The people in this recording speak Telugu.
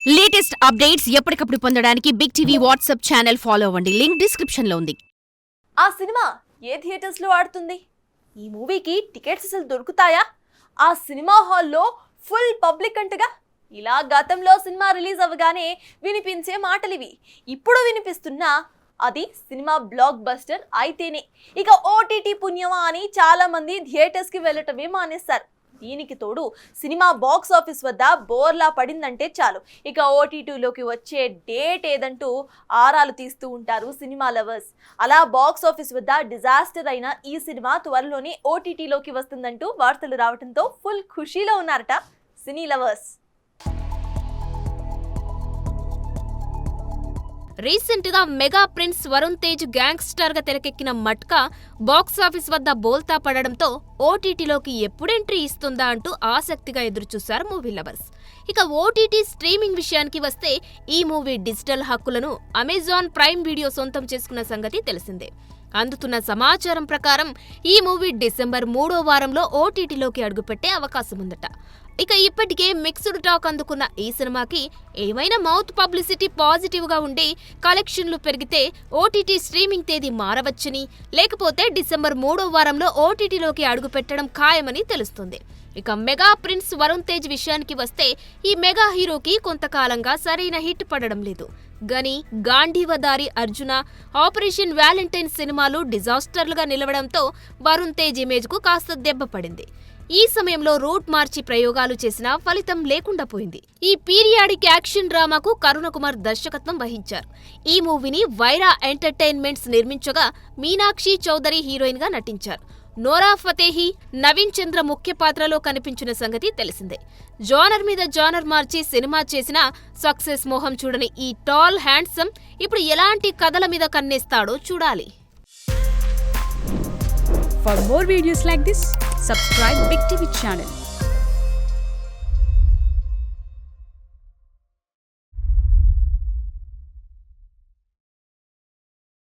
లేటెస్ట్ అప్డేట్స్ ఎప్పటికప్పుడు పొందడానికి big TV WhatsApp channel follow అవ్వండి. లింక్ డిస్క్రిప్షన్ లో ఉంది. ఆ సినిమా ఏ థియేటర్స్ లో ఆడుతుంది? ఈ మూవీకి టికెట్స్ అసలు దొరుకుతాయా? ఆ సినిమా హాల్లో ఫుల్ పబ్లిక్ అంటగా. ఇలా గతంలో సినిమా రిలీజ్ అవ్వగానే వినిపించే మాటలివి. ఇప్పుడు వినిపిస్తున్నా అది సినిమా బ్లాక్ బస్టర్ అయితేనే. ఇక ఓటీటీ పుణ్యమా అని చాలా మంది థియేటర్స్ కి వెళ్ళటమే మానేస్తారు. దీనికి తోడు సినిమా బాక్స్ ఆఫీస్ వద్ద బోర్లా పడిందంటే చాలు, ఇక ఓటీటీలోకి వచ్చే డేట్ ఏదంటూ ఆరాలు తీస్తూ ఉంటారు సినిమా లవర్స్. అలా బాక్స్ ఆఫీస్ వద్ద డిజాస్టర్ అయిన ఈ సినిమా త్వరలోనే ఓటీటీలోకి వస్తుందంటూ వార్తలు రావడంతో ఫుల్ ఖుషీలో ఉన్నారట సినీ లవర్స్. రీసెంట్ గా mega prince Varun Tej gangster గా తెరకెక్కిన మట్కా బాక్సాఫీస్ వద్ద బోల్తా పడడంతో ఓటీటీలోకి ఎప్పుడు ఎంట్రీ ఇస్తుందా అంటూ ఆసక్తిగా ఎదురుచూశారు మూవీ లవర్స్. ఇక ఓటీటీ స్ట్రీమింగ్ విషయానికి వస్తే ఈ మూవీ డిజిటల్ హక్కులను అమెజాన్ ప్రైమ్ వీడియో సొంతం చేసుకున్న సంగతి తెలిసిందే. అందుతున్న సమాచారం ప్రకారం ఈ మూవీ డిసెంబర్ 3వ వారంలో ఓటీటీలోకి అడుగుపెట్టే అవకాశం ఉందట. ఇక ఇప్పటికే మిక్స్డ్ టాక్ అందుకున్న ఈ సినిమాకి ఏమైనా మౌత్ పబ్లిసిటీ పాజిటివ్ గా ఉండి కలెక్షన్లు పెరిగితే ఓటీటీ స్ట్రీమింగ్ తేదీ మారవచ్చని, లేకపోతే డిసెంబర్ 3వ వారంలో ఓటీటీలోకి అడుగుపెట్టడం ఖాయమని తెలుస్తుంది. ఇక మెగా ప్రిన్స్ వరుణ్ తేజ్ విషయానికి వస్తే ఈ మెగా హీరోకి కొంతకాలంగా సరైన హిట్ పడడం లేదు. గని, గాంధీవదారి అర్జున, ఆపరేషన్ వ్యాలంటైన్ సినిమాలు డిజాస్టర్లుగా నిలవడంతో వరుణ్ తేజ్ ఇమేజ్ కు కాస్త దెబ్బ పడింది. ఈ సమయంలో రూట్ మార్చి ప్రయోగాలు చేసినా ఫలితం లేకుండా పోయింది. ఈ పీరియాడిక్ యాక్షన్ డ్రామాకు కరుణ కుమార్ దర్శకత్వం వహించారు. ఈ మూవీని వైరా ఎంటర్టైన్మెంట్స్ నిర్మించగా మీనాక్షి చౌదరి హీరోయిన్ గా నటించారు. నోరా ఫతేహి, నవీన్ చంద్ర ముఖ్య పాత్రలో కనిపించిన సంగతి తెలిసిందే. జానర్ మీద జానర్ మార్చి సినిమా చేసిన సక్సెస్ మోహం చూడని ఈ టాల్ హ్యాండ్సమ్ ఇప్పుడు ఎలాంటి కథల మీద కన్నేస్తాడో చూడాలి. For more videos like this, subscribe Big TV channel.